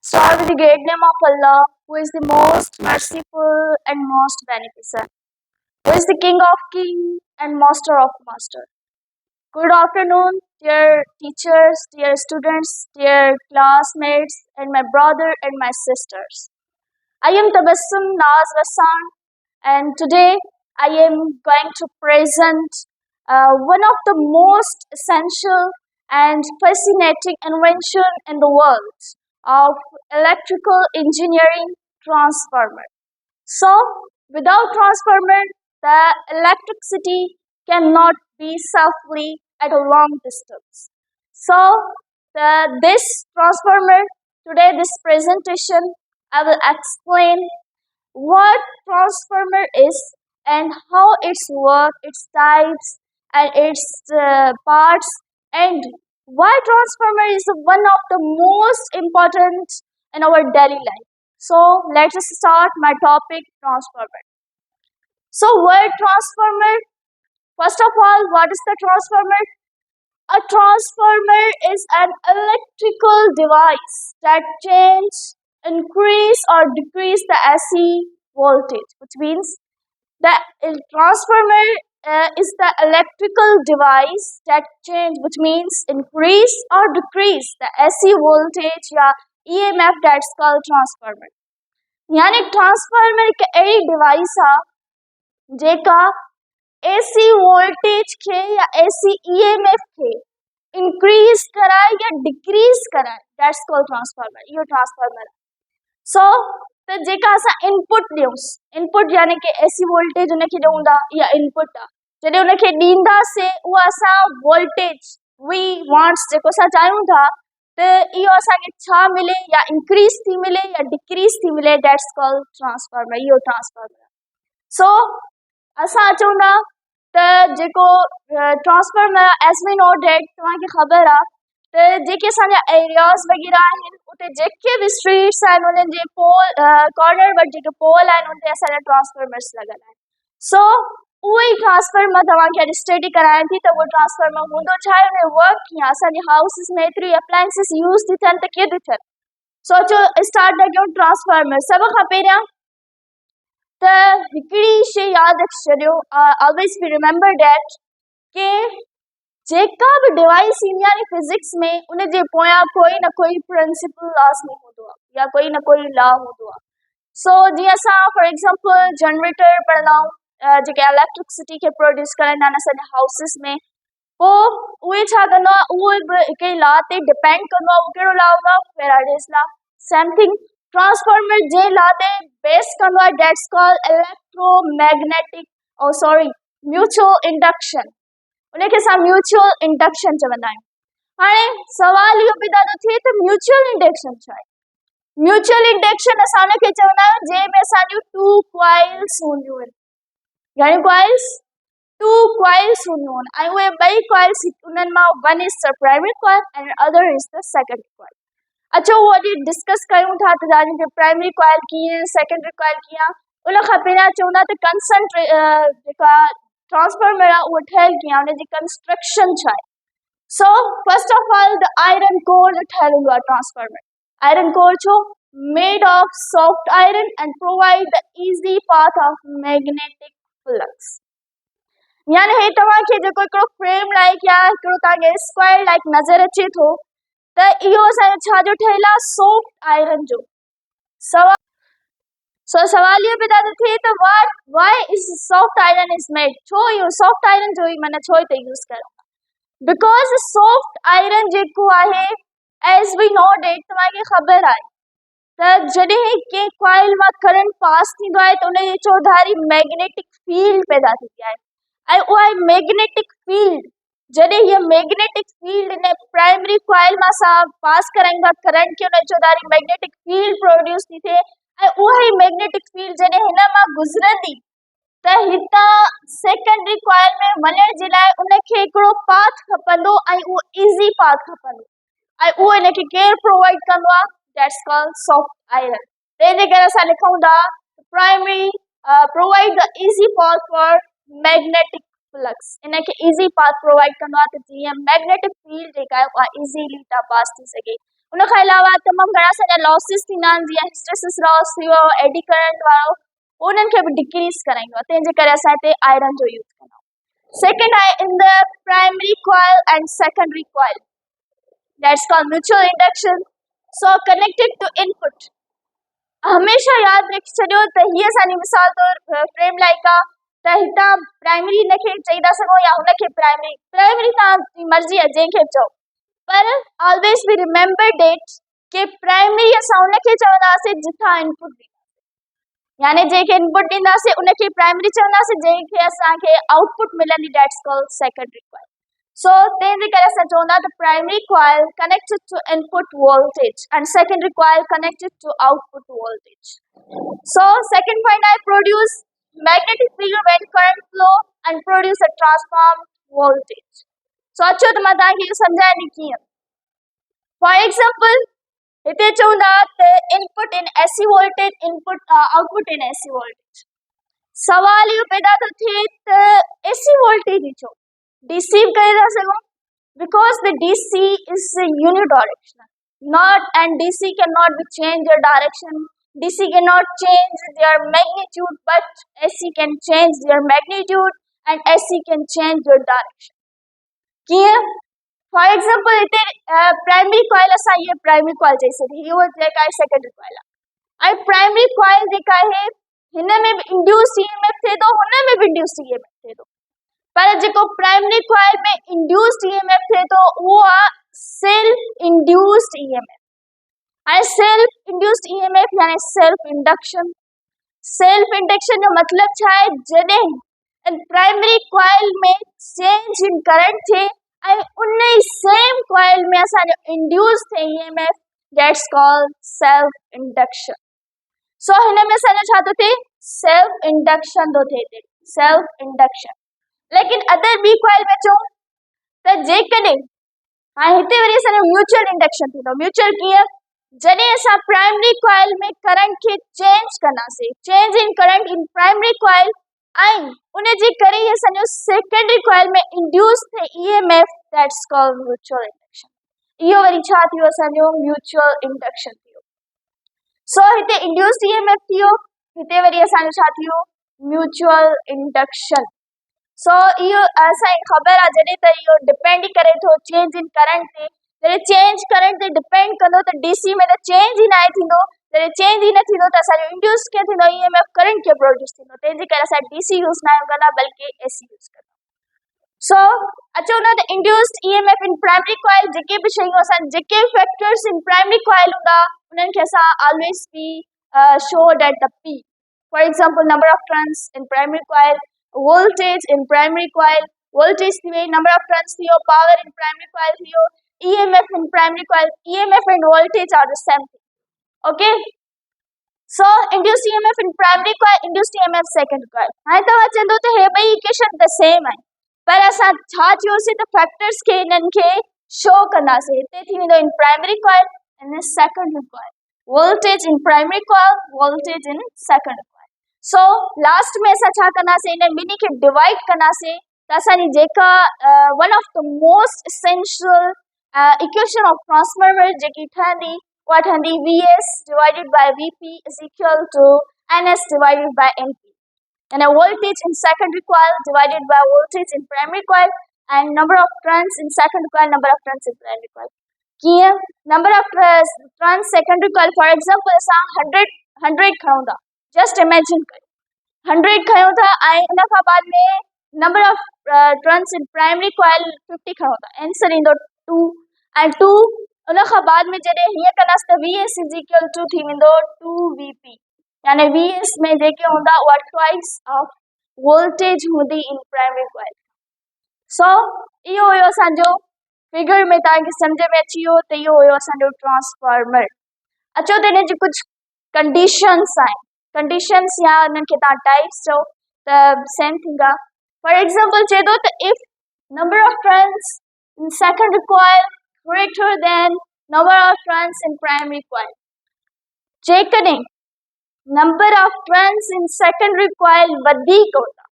Start with the great name of Allah, who is the most merciful and most beneficent, who is the King of kings and Master of masters. Good afternoon, dear teachers, dear students, dear classmates, and my brother and my sisters. I am Tabassum Naz Vassan, and today I am going to present one of the most essential and fascinating invention in the world of electrical engineering, transformer. So, without transformer, the electricity cannot be safely at a long distance. So, this transformer, today this presentation, I will explain what transformer is and how its work, its types, and its parts, and why transformer is one of the most important in our daily life. So let's start my topic, transformer. So word transformer, first of all, what is the transformer? A transformer is an electrical device that increase or decrease the AC voltage, which means the transformer is the electrical device that which means increase or decrease the AC voltage या EMF, that's called transformer. यानी transformer एक अहिड़ी device आहे जेका AC voltage खे या AC EMF खे increase कराए या डिक्रीज कराए, दैट्स कॉल्ड ट्रांसफार्मर. इहो ट्रांसफार्मर आहे. सो त जेका असां इनपुट ॾियूंसि, इनपुट यानी कि AC वोल्टेज उनखे ॾियूं था, इहा इनपुट आहे. जॾहिं उनखे ॾींदासीं उहा असां वोल्टेज वी वांट्स जेको असां चाहियूं था त इहो असांखे छा मिले, या इंक्रीज थी मिले या डिक्रीज थी मिले, दैट्स कॉल्ड ट्रांसफार्मर. इहो ट्रांसफार्मर. सो असां अचूं था त जेको transformer, as we know that, तव्हांखे ख़बर आहे त जेके असांजा एरियाज़ वग़ैरह आहिनि उते जेके बि स्ट्रीट्स आहिनि उन्हनि जे पोल कॉर्नर वटि जेके पोल आहिनि उन ते असांजा ट्रांसफार्मर्स लॻल आहिनि. सो उहो ई ट्रांसफार्मर तव्हांखे अॼु स्टडी करायां थी त उहो ट्रांसफार्मर हूंदो छा आहे, उन जो वर्क कीअं आहे. असांजे हाउसिस में एतिरी अप्लायंसिस यूज़ थी थियनि त कीअं थी थियनि. सो अचो स्टार्ट था कयूं ट्रांसफार्मर. सभ खां पहिरियां त हिकिड़ी शइ यादि रखी छॾियो, ऑलवेज बी रिमेंबर डैट, कि जेका बि डिवाइस ईंदी आहे फिजिक्स में उन जे पोयां कोई न कोई प्रिंसिपल लाज़मी हूंदो आहे या कोई न कोई लॉ हूंदो आहे. सो जीअं असां फॉर एग्जांपल जनरेटर पढ़ंदा आहियूं, जेके इलेक्ट्रिसिटी खे प्रोड्यूस कंदा आहिनि असांजे हाउसिस में, पोइ उहे छा कंदो आहे, उहो बि हिकिड़े लॉ ते डिपेंड कंदो आहे. उहो कहिड़ो लॉ हूंदो आहे? Faraday's law. Same thing transformer जे लॉ ते बेस कंदो आहे, that's called electromagnetic mutual induction. उनखे असां म्यूचुअल इंडक्शन चवंदा आहियूं. हाणे सवाल इहो पैदा थो थिए त म्यूचुअल इंडक्शन छा आहे. म्यूचुअल इंडक्शन असां उनखे चवंदा आहियूं जंहिंमें असांजूं टू कॉइल्स हूंदियूं आहिनि. घणियूं कॉइल्स? टू कॉइल्स हूंदियूं आहिनि. ऐं उहे ॿई कॉइल्स, उन्हनि मां one is the primary coil and other is the secondary coil. अच्छा, उहो अॼु डिस्कस कयूं था त तव्हांजी प्राइमरी कॉइल कीअं, सेकेंडरी कॉइल कीअं. उन खां पहिरियां चवंदा त जेका ट्रांसफार्मर आहे उहो ठहियलु कीअं आहे, उनजी कंस्ट्रक्शन छा आहे. So first of all the iron corps ठहियलु हूंदो आहे ट्रांसफार्मर. आयरन कोर छो? Made of soft iron and provide the easy path of magnetic flux. यानी हे तव्हांखे जेको हिकिड़ो फ्रेम लाइक या हिकिड़ो तव्हांखे स्क्वायर लाइक नज़र अचे थो त इहो असांजो छा जो ठहियलु आहे? सॉफ्ट आयरन जो. सवाल इहो पैदा थो थिए त why is soft iron is made. छो इहो सॉफ्ट आयरन जो ई माना छो हिते यूज़ कयूं? बिकॉज सॉफ्ट आयरन जेको आहे, एज वी नो डेट, तव्हांखे ख़बर आहे त जॾहिं कंहिं कॉइल मां करंट पास थींदो आहे त उनजे चौधारी मैग्नेटिक फील्ड पैदा थींदी आहे. ऐं उहा मैग्नेटिक फील्ड, जॾहिं हीअ मैग्नेटिक फील्ड इन प्राइमरी कॉइल मां असां पास कराईंदा करंट खे, उन चौधारी मैग्नेटिक फील्ड प्रोड्यूस थी थिए. ऐं उहा ई मैग्नेटिक फील्ड जॾहिं हिन मां गुज़रंदी त हितां सेकेंडरी कॉइल में वञण जे लाइ उनखे हिकिड़ो पाथ खपंदो ऐं उहो इज़ी पाथ खपंदो. ऐं उहो इनखे केरु प्रोवाइड कंदो आहे? That's called soft iron. तंहिंजे करे असां लिखूं था primary provide the easy path for magnetic flux. इनखे इज़ी पाथ प्रोवाइड कंदो आहे त जीअं मैग्नेटिक फील्ड जेका आहे उहा इज़ीली पास थी सघे. उनखां अलावा तमामु घणा सारा लॉसिस थींदा आहिनि, जीअं हिस्टेसिस लॉस थी वियो, एडी करंट वारो, उन्हनि खे बि डिक्रीज़ कराईंदो आहे, तंहिंजे करे असां हिते आयरन जो यूज़ कंदा आहियूं। सेकेंड आहे in the primary coil and secondary coil, that's called mutual induction. So connected to input, हमेशा यादि रखी छॾियो त हीअ असांजी मिसाल तौरु फ्रेम लाइक आहे, त हितां प्राइमरी हिनखे चई था सघूं या हुनखे प्राइमरी, प्राइमरी तव्हांजी मर्ज़ी आहे जंहिंखे बि चओ, पर ऑलवेज बी रिमेंबर डेट कि प्राइमरी असां उनखे चवंदासीं जिथां इनपुट ॾींदासीं, यानी जंहिंखे इनपुट ॾींदासीं उनखे प्राइमरी चवंदासीं, जंहिंखे असांखे आउटपुट मिलंदी that's called secondary coil. So तंहिंजे करे असां चवंदा त primary coil connected to input voltage and secondary coil connected to output voltage. So second point आहे produce magnetic field when current flow and produce a transform voltage. So अचो त मां तव्हांखे इहो सम्झायां थी कीअं। फॉर एग्जांपल हिते चवंदा त input in AC voltage, input output in AC voltage. सवाल इहो पैदा थो थिए त एसी वोल्टेज ही छो डीसी करे था सघूं, बिकॉज द डीसी is unidirectional, not and DC cannot be change their direction, DC cannot change their magnitude, but AC can change their magnitude and AC can change their direction. कीअं? For example हिते primary coil असां ये primary coil चई सघी, इहो जेका आहे secondary coil आहे, ऐं प्राइमरी कॉइल जेका आहे हिन में बि इंड्यूस ईएमएफ थिए थो, हुन में बि इंड्यूस ईएमएफ थिए थो, पर जेको प्राइमरी कॉइल में इंड्यूस्ड ईएमएफ थिए थो उहो आहे सेल्फ इंड्यूस्ड ईएमएफ। ऐं सेल्फ इंड्यूस्ड ईएमएफ यानी सेल्फ इंडक्शन। सेल्फ इंडक्शन जो मतलब छा आहे? जॾहिं प्राइमरी कॉइल में चेंज इन करंट थिए ऐं उन ई सेम कॉइल में असांजो इंड्यूस थिए EMF, that's called self induction. So हिन में असांजो छा थो थिए? सेल्फ इंडक्शन थो थिए, सेल्फ इंडक्शन। लेकिन अदर बी कॉइल में चऊं त जेकॾहिं हाणे हिते वरी असांजो म्यूचुअल इंडक्शन थींदो। म्यूचुअल कीअं? जॾहिं असां प्राइमरी कॉइल में करंट खे चेंज कंदासीं, change in current in primary coil, ऐं उन जे करे ई असांजो सेकेंडरी कॉइल में इंड्यूस थिए EMF, that's called mutual induction. इहो वरी छा थियो? असांजो म्यूचुअल इंडक्शन थियो। सो हिते इंड्यूस्ड ईएमएफ थियो, हिते वरी असांजो छा थियो? Mutual induction. सो इहो असांखे ख़बर आहे जॾहिं त इहो डिपेंड ई करे थो चेंज इन करंट ते, जॾहिं चेंज करंट ते डिपेंड कंदो त डीसी में त चेंज ई न आहे थींदो, जॾहिं चेंज ई न थींदो त असांजो इंड्यूस कीअं थींदो? ईएमएफ करंट खे प्रोड्यूस थींदो। तंहिंजे करे असां डीसी यूज़ न कंदा बल्कि एसी यूज़ कंदा। सो अचो न त induced EMF in primary coil, जेके बि शयूं असां जेके फैक्टर्स इन प्राइमरी कॉइल हूंदा उन्हनि खे असां always be showed at the P. For example number of turns in primary coil, voltage in primary coil, voltage थी वई, number of turns थियो, power in primary coil थियो, EMF in primary coil, EMF and voltage are the same thing. Okay? So induced EMF in primary coil, induced EMF secondary coil. हाणे तव्हां चवंदो त हे ॿई equation त सेम आहिनि, पर असां छा चयोसीं त फैक्टर्स खे इन्हनि खे शो कंदासीं। हिते थी वेंदो इन primary coil and secondary coil, voltage in primary coil, voltage in secondary coil. So last में असां छा कंदासीं? इन ॿिन्ही खे डिवाइड कंदासीं त असांजी जेका one of the most essential equation of transformer जेकी ठहंदी उहा ठहंदी VS divided by VP is equal to NS divided by NP, यानी voltage in secondary coil divided by voltage in primary coil and number of turns in secondary coil, number of turns in primary coil. कीअं? Number of turns secondary coil for example असां 100 खणूं था, just imagine कयो 100 खयूं था ऐं उन खां बाद में number of turns in primary coil 50 खयूं था, आंसर ईंदो 2 ऐं 2 उन खां बाद में जॾहिं हीअं कंदासीं त VS इज इक्वल टू थी वेंदो 2VP, यानी VS में जेके हूंदा उहा ट्वाइस ऑफ वोल्टेज हूंदी इन प्राइमरी कॉइल। सो इहो हुयो असांजो फिगर में, तव्हांखे सम्झ में अची वियो त इहो हुयो असांजो ट्रांसफार्मर। अचो त हिन जी कुझु कंडीशन्स आहिनि, कंडीशंस या उन्हनि खे तव्हां टाइप्स चओ त सेम थींदा। फॉर एग्जांपल चए थो त if number of turns in secondary coil greater than number of turns in primary coil, जेकॾहिं number of turns in secondary coil वधीक हूंदा,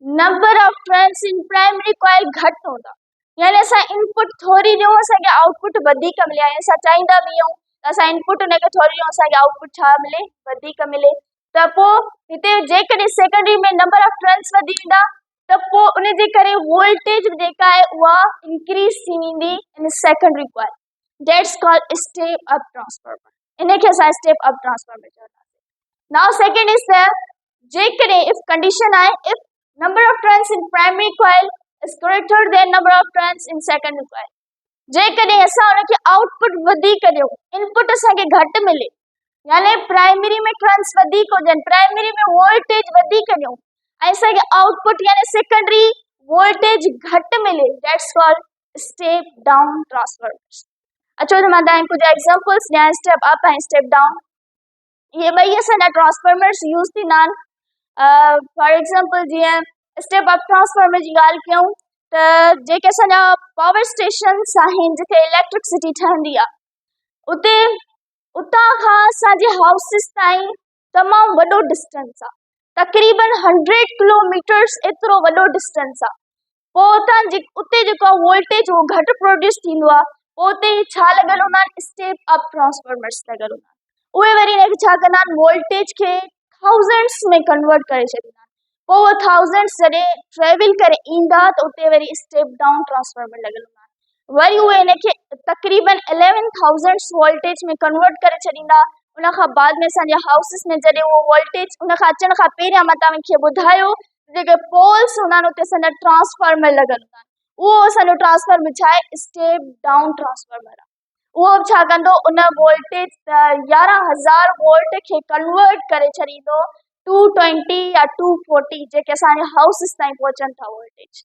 number of turns in primary coil घटि हूंदा, यानी असां इनपुट थोरी ॾियूं असांखे आउटपुट वधीक मिले ऐं असां चाहींदा बि आहियूं त असां इनपुट हुनखे थोरी ॾियूं असांखे आउटपुट छा मिले वधीक मिले त पोइ हिते जेकॾहिं सेकेंडरी में नंबर ऑफ टर्न्स वधी वेंदा त पोइ उन जे करे वोल्टेज जेका आहे उहा इंक्रीज थी वेंदी इन secondary coil that's called step up transformer इनखे असां स्टेप अप ट्रांसफार्मर चवंदासीं नाउ सेकेंड इज द जेकॾहिं इफ कंडीशन आहे if number of turns in primary coil is greater than number of turns in secondary coil जेकॾहिं असां उनखे output वधीक ॾियूं इनपुट असांखे घटि मिले यानी प्राइमरी में टर्न्स वधीक हुजनि प्राइमरी में वोल्टेज वधीक ॾियूं ऐं असांखे आउटपुट यानी सेकेंडरी वोल्टेज घटि मिले that's called step down transformers अचो त मां तव्हांखे कुझु एग्जांपल्स ॾियां स्टेप अप ऐं स्टेप डाउन इहे ॿई असांजा ट्रांसफार्मर्स यूज़ थींदा आहिनि फॉर एग्जांपल जीअं स्टेप अप ट्रांसफार्मर जी ॻाल्हि कयूं त जेके असांजा पावर स्टेशन्स आहिनि जिथे इलेक्ट्रिसिटी ठहंदी आहे उतां खां असांजे हाउसिस ताईं तमामु वॾो डिस्टेंस आहे तक़रीबन 100 किलोमीटर्स एतिरो वॾो डिस्टेंस आहे पोइ उते जेको वोल्टेज उहो घटि प्रोड्यूस थींदो आहे पोइ उते छा लॻल हूंदा आहिनि स्टेप अप ट्रांसफार्मर्स लॻल हूंदा आहिनि उहे वरी हिनखे छा कंदा आहिनि वोल्टेज खे थाउज़ेंड्स में कन्वर्ट करे छॾींदा आहिनि पोइ उहे थाउज़ेंड्स जॾहिं ट्रेवल करे ईंदा त उते वरी स्टेप डाउन ट्रांसफार्मर लॻल हूंदा आहिनि वरी उहे हिनखे तक़रीबन 11,000 वोल्टेज में कन्वर्ट करे छॾींदा उन खां बाद में असांजे हाउसिस में जॾहिं उहो वोल्टेज उन खां अचण खां पहिरियां मां तव्हांखे ॿुधायो जेके पोल्स हूंदा आहिनि उते असांजा ट्रांसफार्मर लॻल हूंदा आहिनि उहो असांजो ट्रांसफार्मर छा आहे स्टेप डाउन ट्रांसफार्मर आहे उहो छा कंदो उन वोल्टेज 11,000 वोल्ट खे कन्वर्ट करे छॾींदो 220 या 240 जेके असांजे हाउसिस ताईं पहुचनि था वोल्टेज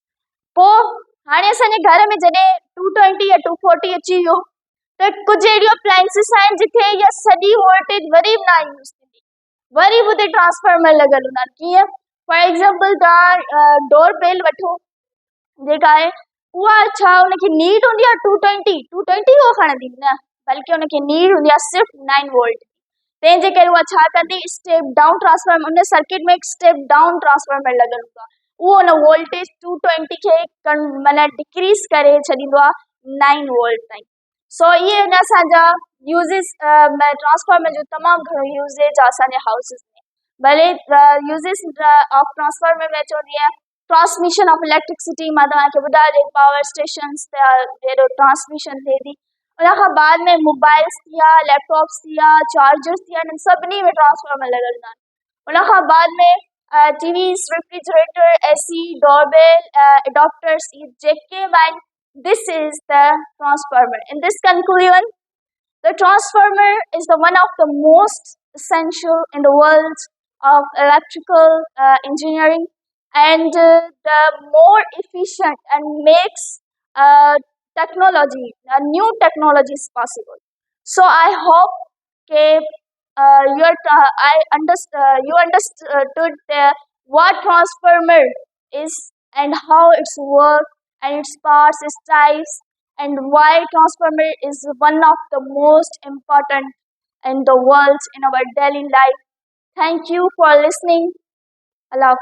पोइ हाणे असांजे घर में जॾहिं 220 या 240 अची वियो त कुझु अहिड़ियूं अप्लायंसिस आहिनि जिथे इहा सॼी वोल्टेज वरी बि न यूज़ थींदी वरी बि उते ट्रांसफार्मर लॻल हूंदा आहिनि कीअं फॉर एग्जाम्पल तव्हां डोर बेल वठो जेका आहे उहा छा हुनखे नीड हूंदी आहे 220 उहो खणंदी न बल्कि हुनखे नीड हूंदी आहे सिर्फ़ु 9 वोल्ट तंहिंजे करे उहा छा कंदी स्टेप डाउन ट्रांसफार्मर उन सर्किट में स्टेप डाउन ट्रांसफार्मर लॻल हूंदो आहे उहो हुन वोल्टेज 220 खे माना डिक्रीज़ करे छॾींदो आहे 9 वोल्ट ताईं सो इहे आहिनि असांजा यूज़िस ट्रांसफार्मर जो तमामु घणो यूज़ेज आहे असांजे हाउसिस में भले यूज़िस ऑफ ट्रांसफार्मर में अचो जीअं ट्रांसमिशन ऑफ इलेक्ट्रिसिटी मां तव्हांखे ॿुधायो पावर स्टेशन्स ते जहिड़ो ट्रांसमिशन थिए थी उन खां बाद में मोबाइल्स थिया लैपटॉप्स थिया चार्जर्स थिया हिन सभिनी में ट्रांसफार्मर लॻल हूंदा आहिनि उन खां बाद में TVs refrigerator AC doorbell adopters इहे जेके बि आहिनि this is the transformer in this conclusion the transformer is the one of the most essential in the world of electrical engineering and the more efficient and makes technology, new technologies possible. So I hope that you understood what transformer is and how it's work and its parts, its types, and why transformer is one of the most important in the world in our daily life. Thank you for listening. Allah